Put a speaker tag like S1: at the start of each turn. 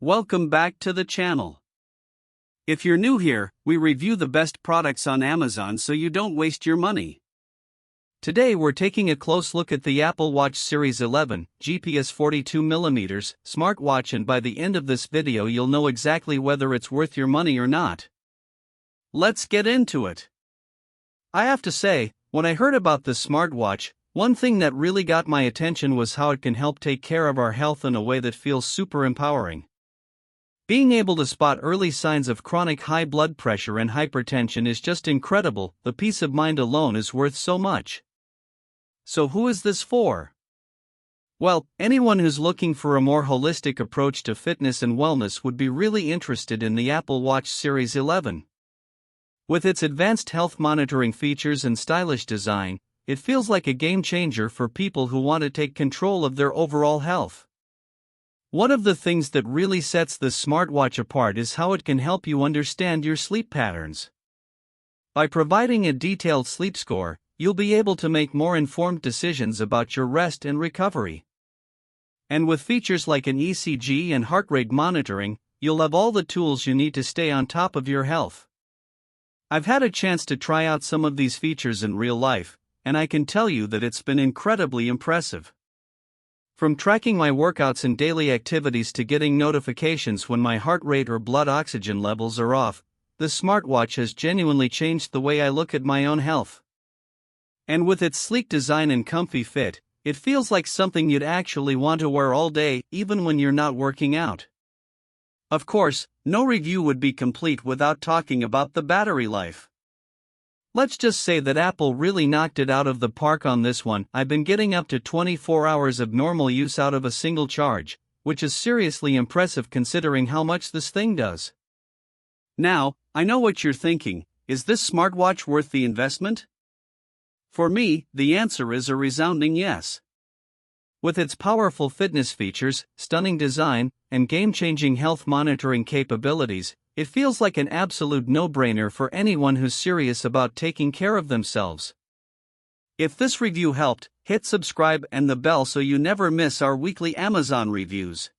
S1: Welcome back to the channel. If you're new here, we review the best products on Amazon so you don't waste your money. Today we're taking a close look at the Apple Watch Series 11 GPS 42mm smartwatch, and by the end of this video you'll know exactly whether it's worth your money or not. Let's get into it. I have to say, when I heard about this smartwatch, one thing that really got my attention was how it can help take care of our health in a way that feels super empowering. Being able to spot early signs of chronic high blood pressure and hypertension is just incredible. The peace of mind alone is worth so much. So who is this for? Well, anyone who's looking for a more holistic approach to fitness and wellness would be really interested in the Apple Watch Series 11. With its advanced health monitoring features and stylish design, it feels like a game changer for people who want to take control of their overall health. One of the things that really sets this smartwatch apart is how it can help you understand your sleep patterns. By providing a detailed sleep score, you'll be able to make more informed decisions about your rest and recovery. And with features like an ECG and heart rate monitoring, you'll have all the tools you need to stay on top of your health. I've had a chance to try out some of these features in real life, and I can tell you that it's been incredibly impressive. From tracking my workouts and daily activities to getting notifications when my heart rate or blood oxygen levels are off, the smartwatch has genuinely changed the way I look at my own health. And with its sleek design and comfy fit, it feels like something you'd actually want to wear all day, even when you're not working out. Of course, no review would be complete without talking about the battery life. Let's just say that Apple really knocked it out of the park on this one. I've been getting up to 24 hours of normal use out of a single charge, which is seriously impressive considering how much this thing does. Now, I know what you're thinking, is this smartwatch worth the investment? For me, the answer is a resounding yes. With its powerful fitness features, stunning design, and game-changing health monitoring capabilities, it feels like an absolute no-brainer for anyone who's serious about taking care of themselves. If this review helped, hit subscribe and the bell so you never miss our weekly Amazon reviews.